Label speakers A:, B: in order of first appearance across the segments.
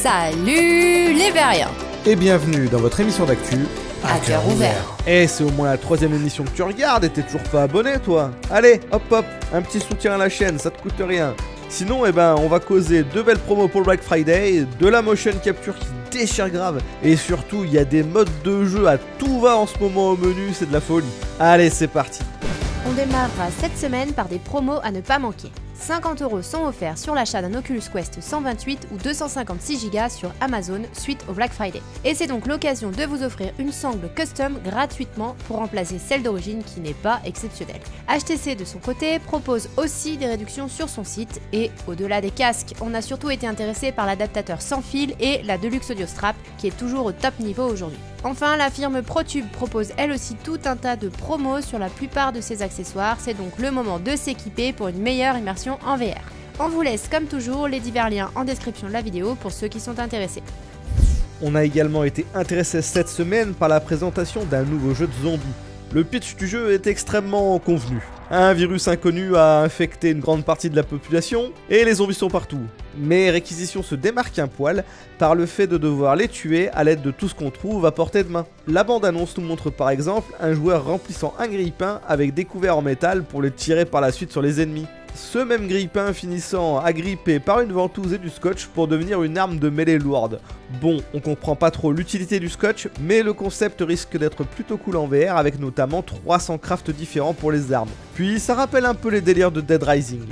A: Salut les Veriens!
B: Et bienvenue dans votre émission d'actu
A: À cœur ouvert.
B: Et c'est au moins la 3ème émission que tu regardes et t'es toujours pas abonné toi. Allez, hop hop, un petit soutien à la chaîne, ça te coûte rien. Sinon, on va causer de belles promos pour le Black Friday, de la motion capture qui déchire grave, et surtout il y a des modes de jeu à tout va en ce moment au menu, c'est de la folie. Allez, c'est parti.
A: On démarrera cette semaine par des promos à ne pas manquer. 50 € sont offerts sur l'achat d'un Oculus Quest 128 ou 256 Go sur Amazon suite au Black Friday. Et c'est donc l'occasion de vous offrir une sangle custom gratuitement pour remplacer celle d'origine qui n'est pas exceptionnelle. HTC de son côté propose aussi des réductions sur son site et au-delà des casques, on a surtout été intéressé par l'adaptateur sans fil et la Deluxe Audio Strap qui est toujours au top niveau aujourd'hui. Enfin, la firme ProTube propose elle aussi tout un tas de promos sur la plupart de ses accessoires, c'est donc le moment de s'équiper pour une meilleure immersion en VR. On vous laisse comme toujours les divers liens en description de la vidéo pour ceux qui sont intéressés.
B: On a également été intéressé cette semaine par la présentation d'un nouveau jeu de zombies. Le pitch du jeu est extrêmement convenu. Un virus inconnu a infecté une grande partie de la population et les zombies sont partout. Mais Réquisition se démarque un poil par le fait de devoir les tuer à l'aide de tout ce qu'on trouve à portée de main. La bande-annonce nous montre par exemple un joueur remplissant un grille-pain avec des couverts en métal pour les tirer par la suite sur les ennemis. Ce même grille-pain finissant agrippé par une ventouse et du scotch pour devenir une arme de mêlée lourde. Bon, on comprend pas trop l'utilité du scotch, mais le concept risque d'être plutôt cool en VR avec notamment 300 crafts différents pour les armes. Puis ça rappelle un peu les délires de Dead Rising.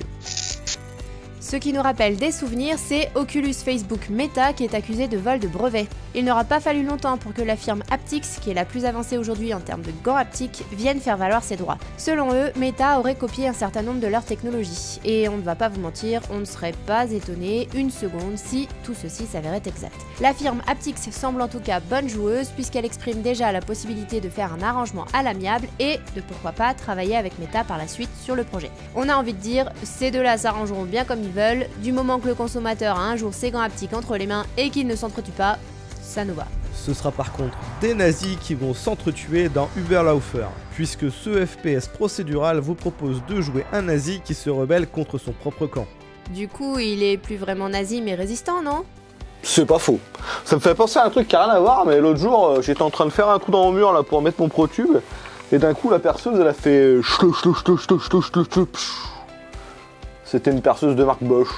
A: Ce qui nous rappelle des souvenirs, c'est Oculus Facebook Meta qui est accusé de vol de brevet. Il n'aura pas fallu longtemps pour que la firme Haptix, qui est la plus avancée aujourd'hui en termes de gants haptiques, vienne faire valoir ses droits. Selon eux, Meta aurait copié un certain nombre de leurs technologies. Et on ne va pas vous mentir, on ne serait pas étonné une seconde si tout ceci s'avérait exact. La firme Haptix semble en tout cas bonne joueuse puisqu'elle exprime déjà la possibilité de faire un arrangement à l'amiable et de pourquoi pas travailler avec Meta par la suite sur le projet. On a envie de dire, ces deux-là s'arrangeront bien comme ils veulent, du moment que le consommateur a un jour ses gants haptiques entre les mains et qu'il ne s'entretue pas, ça nous va.
B: Ce sera par contre des nazis qui vont s'entretuer dans Überlaufer, puisque ce FPS procédural vous propose de jouer un nazi qui se rebelle contre son propre camp.
A: Du coup, il est plus vraiment nazi mais résistant, non?
C: C'est pas faux. Ça me fait penser à un truc qui a rien à voir, mais l'autre jour, j'étais en train de faire un trou dans mon mur là pour mettre mon ProTube, et d'un coup la perceuse elle a fait C'était une perceuse de marque Bosch.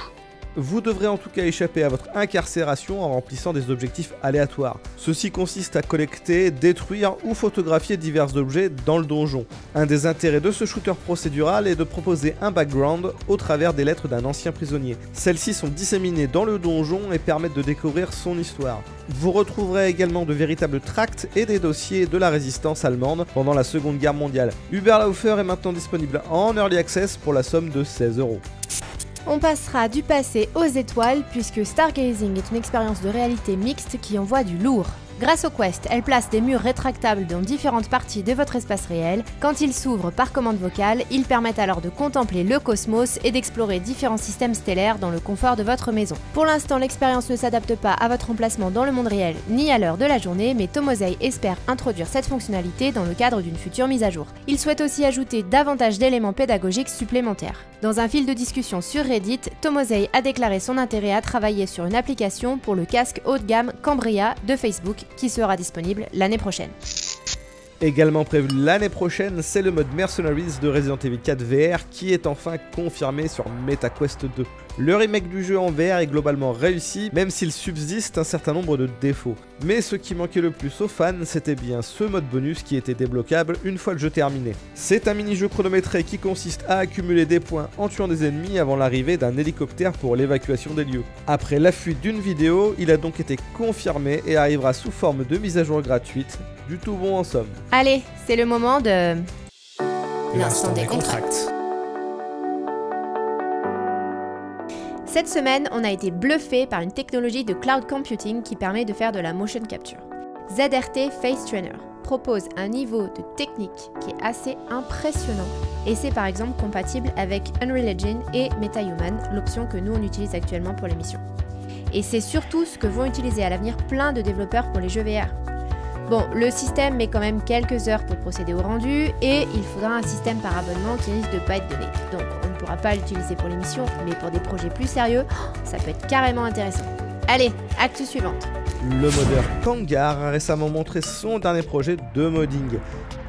B: Vous devrez en tout cas échapper à votre incarcération en remplissant des objectifs aléatoires. Ceci consiste à collecter, détruire ou photographier divers objets dans le donjon. Un des intérêts de ce shooter procédural est de proposer un background au travers des lettres d'un ancien prisonnier. Celles-ci sont disséminées dans le donjon et permettent de découvrir son histoire. Vous retrouverez également de véritables tracts et des dossiers de la résistance allemande pendant la Seconde Guerre mondiale. Überlaufer est maintenant disponible en Early Access pour la somme de 16 €.
A: On passera du passé aux étoiles puisque Stargazing est une expérience de réalité mixte qui envoie du lourd. Grâce au Quest, elle place des murs rétractables dans différentes parties de votre espace réel. Quand ils s'ouvrent par commande vocale, ils permettent alors de contempler le cosmos et d'explorer différents systèmes stellaires dans le confort de votre maison. Pour l'instant, l'expérience ne s'adapte pas à votre emplacement dans le monde réel ni à l'heure de la journée, mais Tomosei espère introduire cette fonctionnalité dans le cadre d'une future mise à jour. Il souhaite aussi ajouter davantage d'éléments pédagogiques supplémentaires. Dans un fil de discussion sur Reddit, Tomosei a déclaré son intérêt à travailler sur une application pour le casque haut de gamme Cambria de Facebook qui sera disponible l'année prochaine.
B: Également prévu l'année prochaine, c'est le mode Mercenaries de Resident Evil 4 VR qui est enfin confirmé sur MetaQuest 2. Le remake du jeu en VR est globalement réussi, même s'il subsiste un certain nombre de défauts. Mais ce qui manquait le plus aux fans, c'était bien ce mode bonus qui était débloquable une fois le jeu terminé. C'est un mini-jeu chronométré qui consiste à accumuler des points en tuant des ennemis avant l'arrivée d'un hélicoptère pour l'évacuation des lieux. Après la fuite d'une vidéo, il a donc été confirmé et arrivera sous forme de mise à jour gratuite. Du tout bon en somme.
A: Allez, c'est le moment de... l'instant des contracts. Cette semaine, on a été bluffé par une technologie de cloud computing qui permet de faire de la motion capture. ZRT Face Trainer propose un niveau de technique qui est assez impressionnant et c'est par exemple compatible avec Unreal Engine et MetaHuman, l'option que nous on utilise actuellement pour l'émission. Et c'est surtout ce que vont utiliser à l'avenir plein de développeurs pour les jeux VR. Bon, le système met quand même quelques heures pour procéder au rendu et il faudra un système par abonnement qui risque de pas être donné. Donc on ne pourra pas l'utiliser pour l'émission, mais pour des projets plus sérieux, ça peut être carrément intéressant. Allez, actu suivante.
B: Le modeur Kangar a récemment montré son dernier projet de modding.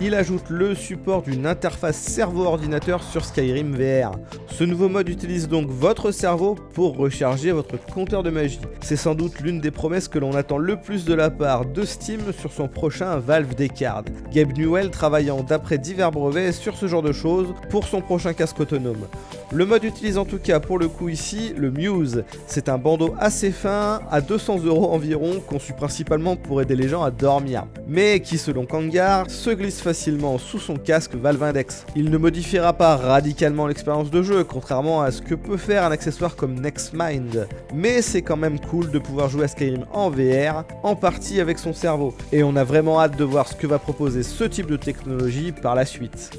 B: Il ajoute le support d'une interface cerveau-ordinateur sur Skyrim VR. Ce nouveau mode utilise donc votre cerveau pour recharger votre compteur de magie. C'est sans doute l'une des promesses que l'on attend le plus de la part de Steam sur son prochain Valve Decard. Gabe Newell travaillant d'après divers brevets sur ce genre de choses pour son prochain casque autonome. Le mode utilise en tout cas pour le coup ici le Muse. C'est un bandeau assez fin à 200 € environ, conçu principalement pour aider les gens à dormir, mais qui selon Kangar se glisse facilement sous son casque Valve Index. Il ne modifiera pas radicalement l'expérience de jeu, contrairement à ce que peut faire un accessoire comme Nextmind, mais c'est quand même cool de pouvoir jouer à Skyrim en VR, en partie avec son cerveau, et on a vraiment hâte de voir ce que va proposer ce type de technologie par la suite.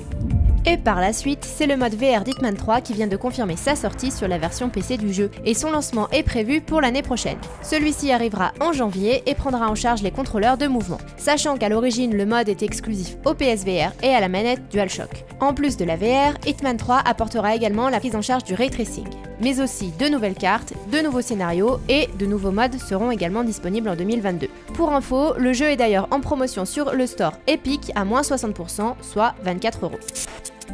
A: Et par la suite, c'est le mode VR d'Hitman 3 qui vient de confirmer sa sortie sur la version PC du jeu, et son lancement est prévu pour l'année prochaine. Celui-ci arrivera en janvier et prendra en charge les contrôleurs de mouvement, sachant qu'à l'origine le mode est exclusif au PSVR et à la manette DualShock. En plus de la VR, Hitman 3 apportera également la prise en charge du ray tracing, mais aussi de nouvelles cartes, de nouveaux scénarios et de nouveaux modes seront également disponibles en 2022. Pour info, le jeu est d'ailleurs en promotion sur le store Epic à moins 60%, soit 24 €.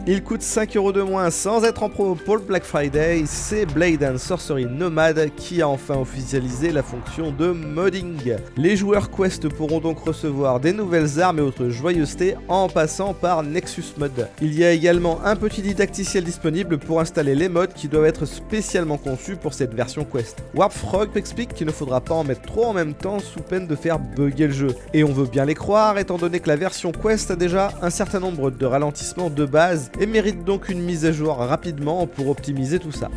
B: Il coûte 5 € de moins sans être en promo pour le Black Friday, c'est Blade and Sorcery Nomad qui a enfin officialisé la fonction de modding. Les joueurs Quest pourront donc recevoir des nouvelles armes et autres joyeusetés en passant par Nexus Mod. Il y a également un petit didacticiel disponible pour installer les mods qui doivent être spécialement conçus pour cette version Quest. Warpfrog explique qu'il ne faudra pas en mettre trop en même temps sous peine de faire bugger le jeu. Et on veut bien les croire étant donné que la version Quest a déjà un certain nombre de ralentissements de base et mérite donc une mise à jour rapidement pour optimiser tout ça.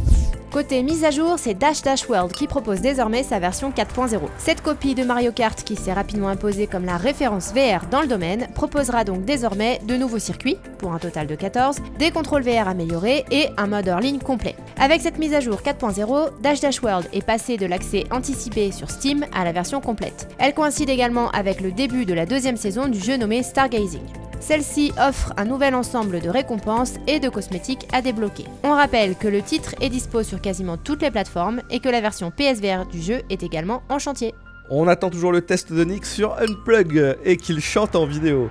A: Côté mise à jour, c'est Dash Dash World qui propose désormais sa version 4.0. Cette copie de Mario Kart qui s'est rapidement imposée comme la référence VR dans le domaine proposera donc désormais de nouveaux circuits, pour un total de 14, des contrôles VR améliorés et un mode hors ligne complet. Avec cette mise à jour 4.0, Dash Dash World est passé de l'accès anticipé sur Steam à la version complète. Elle coïncide également avec le début de la deuxième saison du jeu nommé Stargazing. Celle-ci offre un nouvel ensemble de récompenses et de cosmétiques à débloquer. On rappelle que le titre est dispo sur quasiment toutes les plateformes et que la version PSVR du jeu est également en chantier.
B: On attend toujours le test de Nick sur Unplug et qu'il chante en vidéo.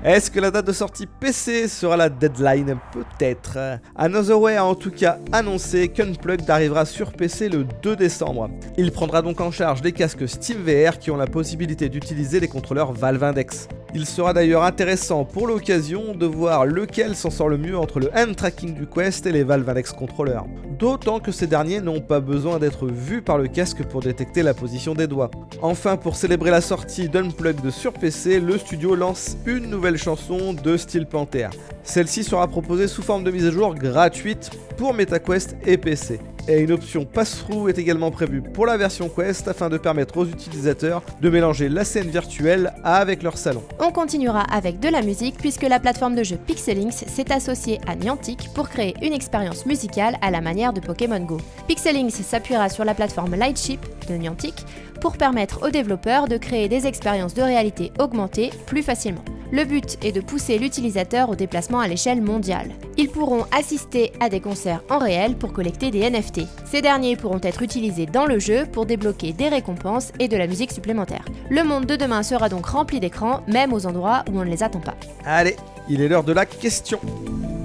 B: Est-ce que la date de sortie PC sera la deadline? Peut-être. Anotherway a en tout cas annoncé qu'Unplugged arrivera sur PC le 2 décembre. Il prendra donc en charge les casques SteamVR qui ont la possibilité d'utiliser les contrôleurs Valve Index. Il sera d'ailleurs intéressant pour l'occasion de voir lequel s'en sort le mieux entre le hand tracking du Quest et les Valve Index contrôleurs. D'autant que ces derniers n'ont pas besoin d'être vus par le casque pour détecter la position des doigts. Enfin, pour célébrer la sortie d'Unplugged sur PC, le studio lance une nouvelle chanson de Steel Panther. Celle-ci sera proposée sous forme de mise à jour gratuite pour MetaQuest et PC. Et une option pass-through est également prévue pour la version Quest afin de permettre aux utilisateurs de mélanger la scène virtuelle avec leur salon.
A: On continuera avec de la musique puisque la plateforme de jeu Pixelinx s'est associée à Niantic pour créer une expérience musicale à la manière de Pokémon Go. Pixelinx s'appuiera sur la plateforme Lightship de Niantic pour permettre aux développeurs de créer des expériences de réalité augmentée plus facilement. Le but est de pousser l'utilisateur au déplacement à l'échelle mondiale. Ils pourront assister à des concerts en réel pour collecter des NFT. Ces derniers pourront être utilisés dans le jeu pour débloquer des récompenses et de la musique supplémentaire. Le monde de demain sera donc rempli d'écrans, même aux endroits où on ne les attend pas.
B: Allez, il est l'heure de la question.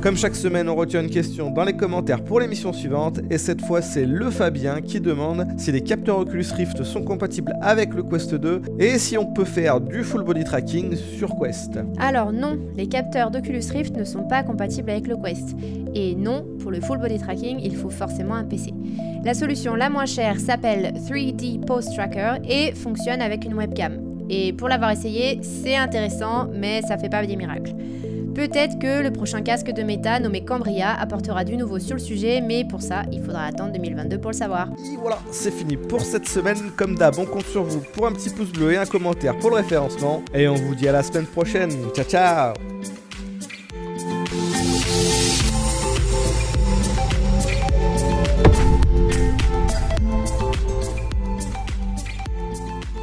B: Comme chaque semaine, on retient une question dans les commentaires pour l'émission suivante, et cette fois c'est le Fabien qui demande si les capteurs Oculus Rift sont compatibles avec le Quest 2 et si on peut faire du full body tracking sur Quest.
A: Alors non, les capteurs d'Oculus Rift ne sont pas compatibles avec le Quest. Et non, pour le full body tracking, il faut forcément un PC. La solution la moins chère s'appelle 3D Pose Tracker et fonctionne avec une webcam. Et pour l'avoir essayé, c'est intéressant, mais ça fait pas des miracles. Peut-être que le prochain casque de Meta nommé Cambria apportera du nouveau sur le sujet, mais pour ça, il faudra attendre 2022 pour le savoir.
B: Et voilà, c'est fini pour cette semaine. Comme d'hab, on compte sur vous pour un petit pouce bleu et un commentaire pour le référencement. Et on vous dit à la semaine prochaine. Ciao, ciao!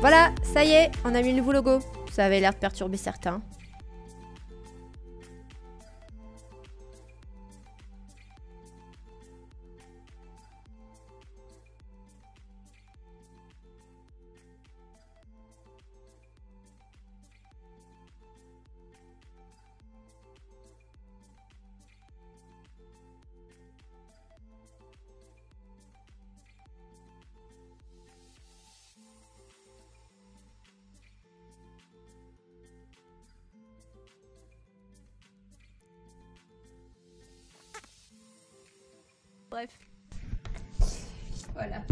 A: Voilà, ça y est, on a mis le nouveau logo. Ça avait l'air de perturber certains. Bref. Voilà.